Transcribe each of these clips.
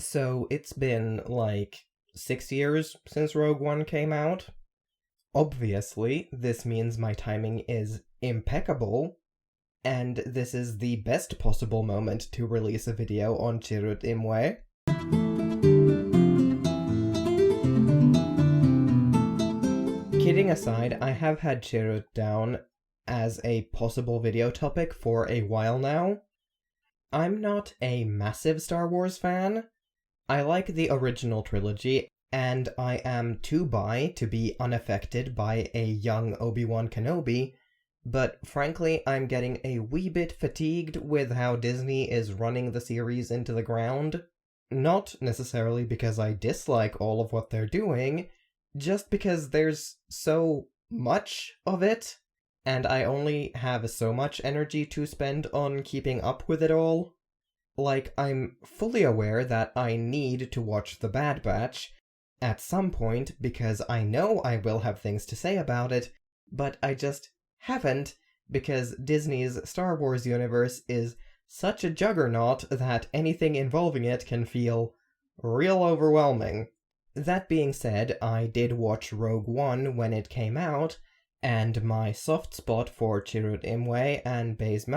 So it's been, 6 years since Rogue One came out. Obviously, this means my timing is impeccable, and this is the best possible moment to release a video on Chirrut Îmwe. Kidding aside, I have had Chirrut down as a possible video topic for a while now. I'm not a massive Star Wars fan. I like the original trilogy, and I am too bi to be unaffected by a young Obi-Wan Kenobi, but frankly I'm getting a wee bit fatigued with how Disney is running the series into the ground. Not necessarily because I dislike all of what they're doing, just because there's so much of it, and I only have so much energy to spend on keeping up with it all. I'm fully aware that I need to watch The Bad Batch at some point because I know I will have things to say about it, but I just haven't because Disney's Star Wars universe is such a juggernaut that anything involving it can feel real overwhelming. That being said, I did watch Rogue One when it came out, and my soft spot for Chirrut Îmwe and Baze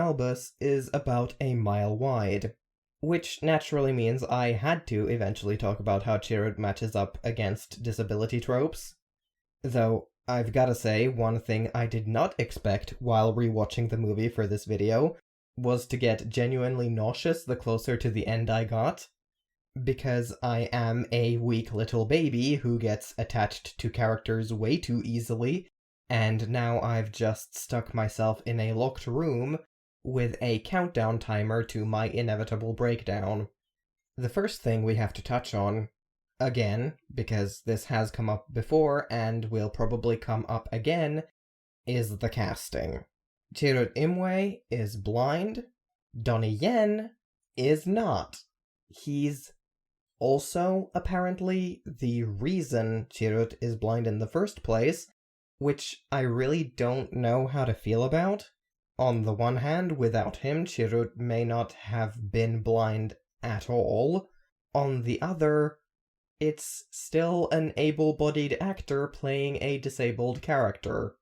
is about a mile wide. Which naturally means I had to eventually talk about how Chirrut matches up against disability tropes. Though, I've gotta say, one thing I did not expect while rewatching the movie for this video was to get genuinely nauseous the closer to the end I got. Because I am a weak little baby who gets attached to characters way too easily, and now I've just stuck myself in a locked room with a countdown timer to my inevitable breakdown. The first thing we have to touch on, again, because this has come up before and will probably come up again, is the casting. Chirrut Îmwe is blind. Donnie Yen is not. He's also, apparently, the reason Chirrut is blind in the first place, which I really don't know how to feel about. On the one hand, without him, Chirrut may not have been blind at all. On the other, it's still an able-bodied actor playing a disabled character.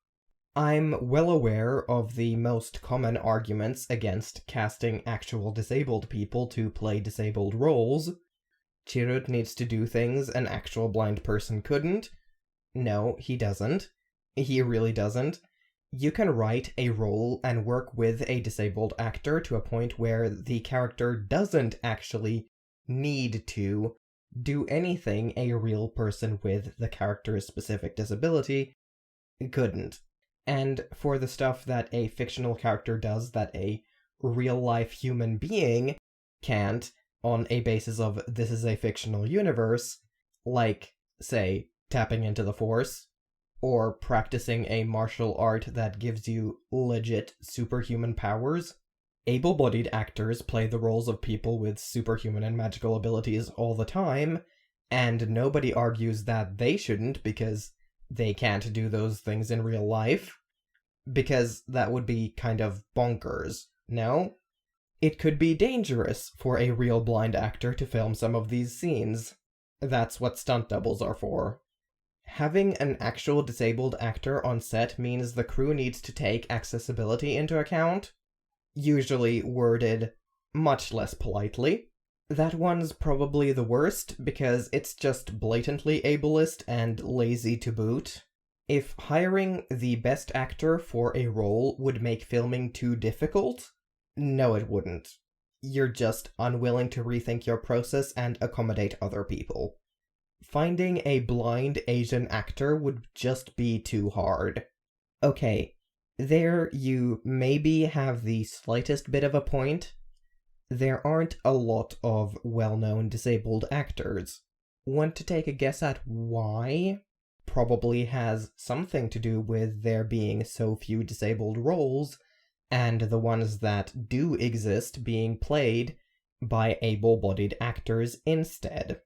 I'm well aware of the most common arguments against casting actual disabled people to play disabled roles. Chirrut needs to do things an actual blind person couldn't. No, he doesn't. He really doesn't. You can write a role and work with a disabled actor to a point where the character doesn't actually need to do anything a real person with the character's specific disability couldn't. And for the stuff that a fictional character does that a real-life human being can't, on a basis of this is a fictional universe, like, say, tapping into the Force, or practicing a martial art that gives you legit superhuman powers. Able-bodied actors play the roles of people with superhuman and magical abilities all the time, and nobody argues that they shouldn't because they can't do those things in real life. Because that would be kind of bonkers, no? It could be dangerous for a real blind actor to film some of these scenes. That's what stunt doubles are for. Having an actual disabled actor on set means the crew needs to take accessibility into account, usually worded much less politely. That one's probably the worst because it's just blatantly ableist and lazy to boot. If hiring the best actor for a role would make filming too difficult, no it wouldn't. You're just unwilling to rethink your process and accommodate other people. Finding a blind Asian actor would just be too hard. Okay, there you maybe have the slightest bit of a point. There aren't a lot of well-known disabled actors. Want to take a guess at why? Probably has something to do with there being so few disabled roles, and the ones that do exist being played by able-bodied actors instead.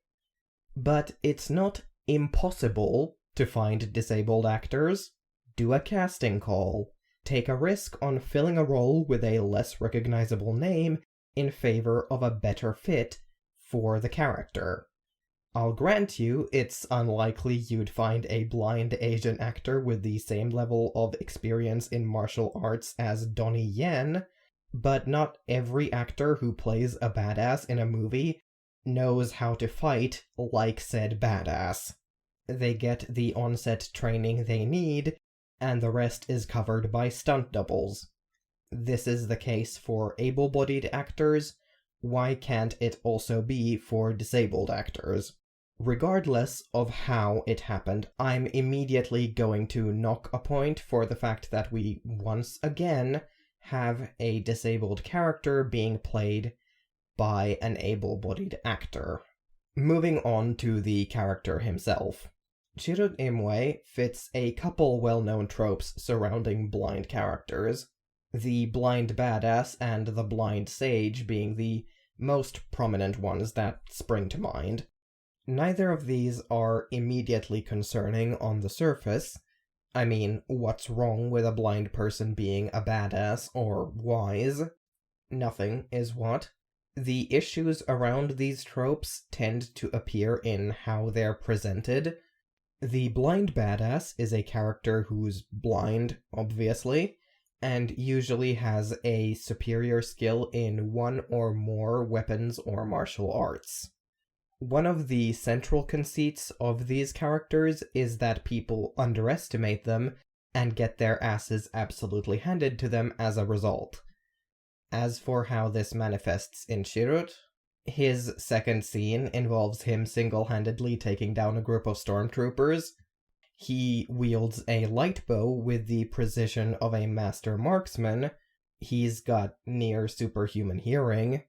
But it's not impossible to find disabled actors. Do a casting call. Take a risk on filling a role with a less recognizable name in favor of a better fit for the character. I'll grant you, it's unlikely you'd find a blind Asian actor with the same level of experience in martial arts as Donnie Yen, but not every actor who plays a badass in a movie knows how to fight like said badass. They get the on-set training they need, and the rest is covered by stunt doubles. This is the case for able-bodied actors. Why can't it also be for disabled actors? Regardless of how it happened, I'm immediately going to knock a point for the fact that we once again have a disabled character being played by an able-bodied actor. Moving on to the character himself. Chirrut Îmwe fits a couple well-known tropes surrounding blind characters, the blind badass and the blind sage being the most prominent ones that spring to mind. Neither of these are immediately concerning on the surface. I mean, what's wrong with a blind person being a badass or wise? Nothing is what. The issues around these tropes tend to appear in how they're presented. The blind badass is a character who's blind, obviously, and usually has a superior skill in one or more weapons or martial arts. One of the central conceits of these characters is that people underestimate them and get their asses absolutely handed to them as a result. As for how this manifests in Chirrut, his second scene involves him single-handedly taking down a group of stormtroopers. He wields a light bow with the precision of a master marksman. He's got near superhuman hearing.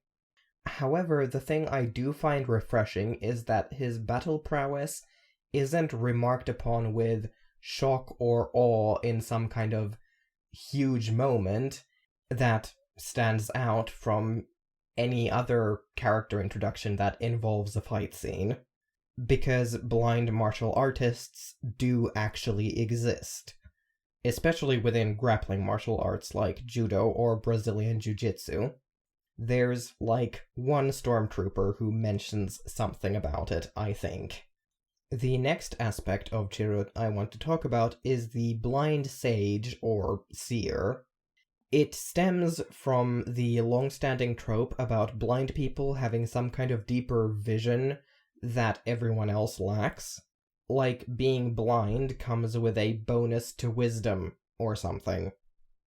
However, the thing I do find refreshing is that his battle prowess isn't remarked upon with shock or awe in some kind of huge moment that stands out from any other character introduction that involves a fight scene, because blind martial artists do actually exist, especially within grappling martial arts like judo or Brazilian jiu-jitsu. There's like one stormtrooper who mentions something about it, I think. The next aspect of Chirrut I want to talk about is the blind sage or seer. It stems from the long-standing trope about blind people having some kind of deeper vision that everyone else lacks. Like being blind comes with a bonus to wisdom or something.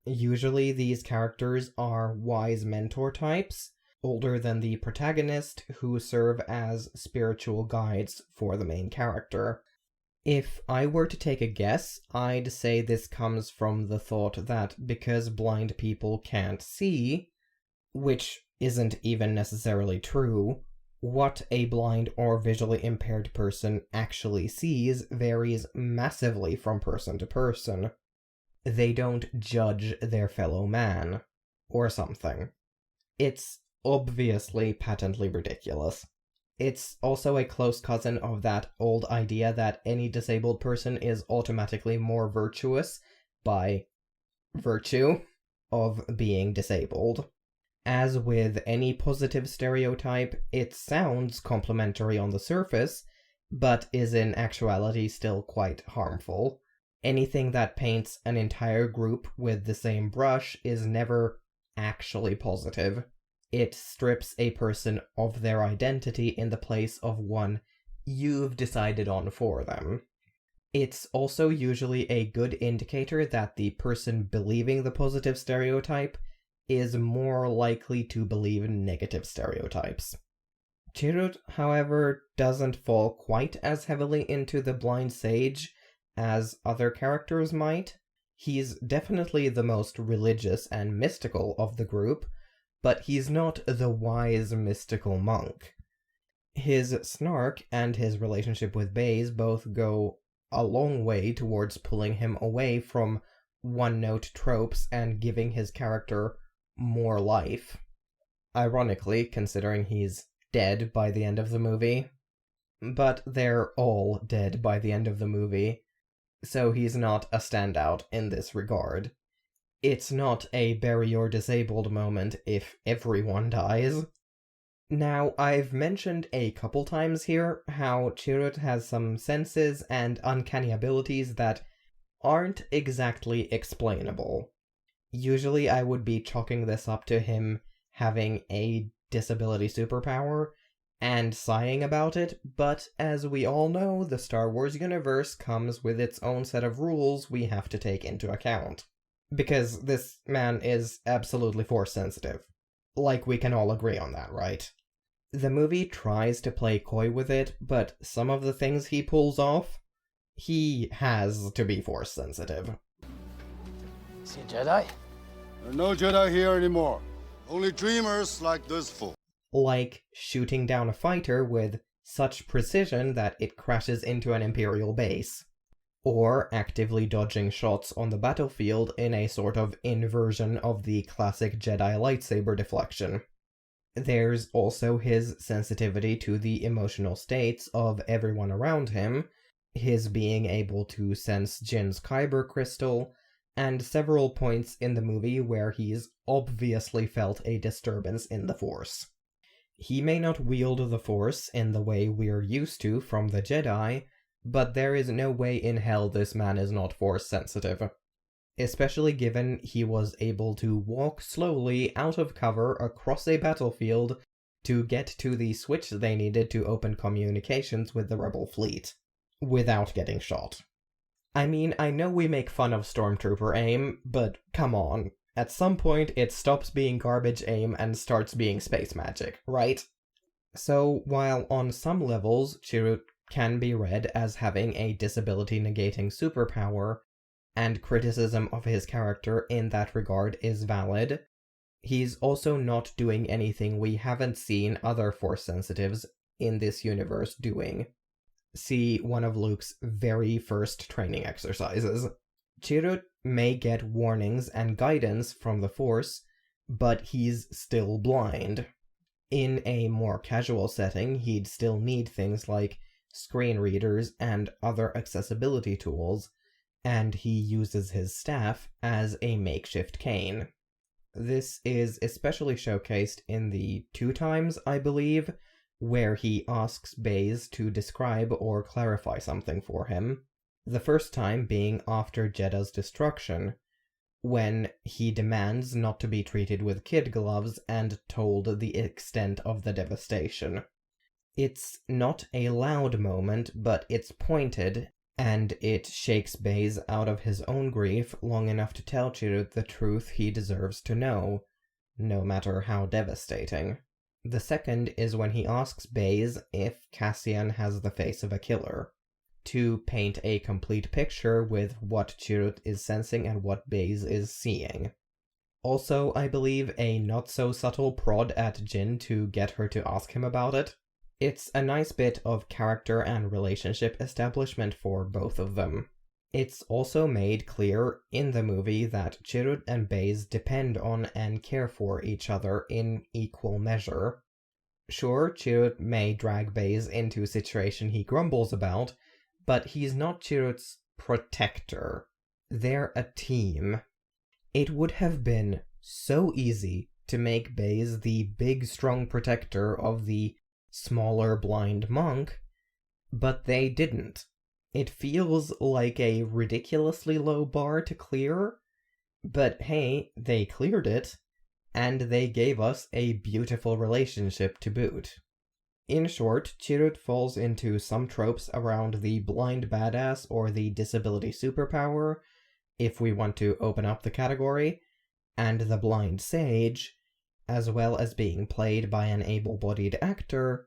Usually these characters are wise mentor types, older than the protagonist, who serve as spiritual guides for the main character. If I were to take a guess, I'd say this comes from the thought that because blind people can't see, which isn't even necessarily true, what a blind or visually impaired person actually sees varies massively from person to person. They don't judge their fellow man, or something. It's obviously patently ridiculous. It's also a close cousin of that old idea that any disabled person is automatically more virtuous by virtue of being disabled. As with any positive stereotype, it sounds complimentary on the surface, but is in actuality still quite harmful. Anything that paints an entire group with the same brush is never actually positive. It strips a person of their identity in the place of one you've decided on for them. It's also usually a good indicator that the person believing the positive stereotype is more likely to believe negative stereotypes. Chirrut, however, doesn't fall quite as heavily into the blind sage as other characters might. He's definitely the most religious and mystical of the group, but he's not the wise mystical monk. His snark and his relationship with Baze both go a long way towards pulling him away from one-note tropes and giving his character more life. Ironically, considering he's dead by the end of the movie. But they're all dead by the end of the movie, so he's not a standout in this regard. It's not a bury your disabled moment if everyone dies. Now, I've mentioned a couple times here how Chirrut has some senses and uncanny abilities that aren't exactly explainable. Usually I would be chalking this up to him having a disability superpower and sighing about it, but as we all know, the Star Wars universe comes with its own set of rules we have to take into account. Because this man is absolutely force sensitive. Like, we can all agree on that, right? The movie tries to play coy with it, but some of the things he pulls off, he has to be force sensitive. Is he a Jedi? There are no Jedi here anymore. Only dreamers like this fool. Like shooting down a fighter with such precision that it crashes into an Imperial base. Or actively dodging shots on the battlefield in a sort of inversion of the classic Jedi lightsaber deflection. There's also his sensitivity to the emotional states of everyone around him, his being able to sense Jin's Kyber crystal, and several points in the movie where he's obviously felt a disturbance in the Force. He may not wield the Force in the way we're used to from the Jedi, but there is no way in hell this man is not Force sensitive. Especially given he was able to walk slowly out of cover across a battlefield to get to the switch they needed to open communications with the Rebel fleet, without getting shot. I mean, I know we make fun of Stormtrooper aim, but come on. At some point, it stops being garbage aim and starts being space magic, right? So, while on some levels, Chirrut can be read as having a disability-negating superpower, and criticism of his character in that regard is valid, he's also not doing anything we haven't seen other Force sensitives in this universe doing. See one of Luke's very first training exercises. Chirrut may get warnings and guidance from the Force, but he's still blind. In a more casual setting, he'd still need things like screen readers and other accessibility tools, and he uses his staff as a makeshift cane. This is especially showcased in the 2 times, I believe, where he asks Baze to describe or clarify something for him. The first time being after Jedha's destruction, when he demands not to be treated with kid gloves and told the extent of the devastation. It's not a loud moment, but it's pointed, and it shakes Baze out of his own grief long enough to tell Chirrut the truth he deserves to know, no matter how devastating. The second is when he asks Baze if Cassian has the face of a killer, to paint a complete picture with what Chirrut is sensing and what Baze is seeing. Also, I believe, a not-so-subtle prod at Jin to get her to ask him about it. It's a nice bit of character and relationship establishment for both of them. It's also made clear in the movie that Chirrut and Baze depend on and care for each other in equal measure. Sure, Chirrut may drag Baze into a situation he grumbles about, but he's not Chirrut's protector. They're a team. It would have been so easy to make Baze the big, strong protector of the smaller blind monk, but they didn't. It feels like a ridiculously low bar to clear, but hey, they cleared it, and they gave us a beautiful relationship to boot. In short, Chirrut falls into some tropes around the blind badass or the disability superpower, if we want to open up the category, and the blind sage, as well as being played by an able-bodied actor,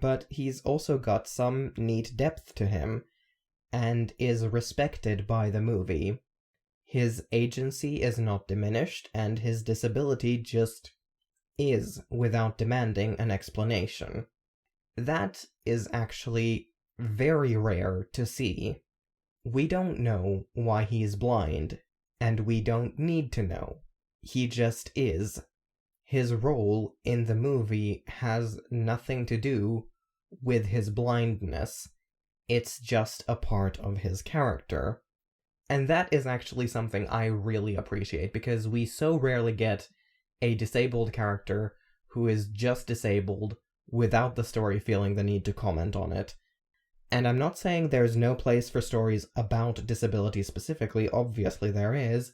but he's also got some neat depth to him, and is respected by the movie. His agency is not diminished, and his disability just is, without demanding an explanation. That is actually very rare to see. We don't know why he's blind, and we don't need to know. He just is. His role in the movie has nothing to do with his blindness. It's just a part of his character. And that is actually something I really appreciate, because we so rarely get a disabled character who is just disabled without the story feeling the need to comment on it. And I'm not saying there's no place for stories about disability specifically, obviously there is,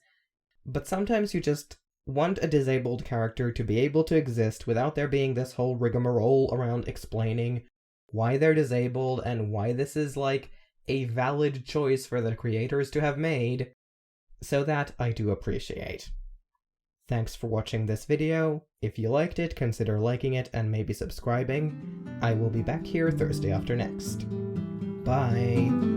but sometimes you just want a disabled character to be able to exist without there being this whole rigmarole around explaining why they're disabled and why this is like a valid choice for the creators to have made. So that I do appreciate. Thanks for watching this video. If you liked it, consider liking it and maybe subscribing. I will be back here Thursday after next. Bye!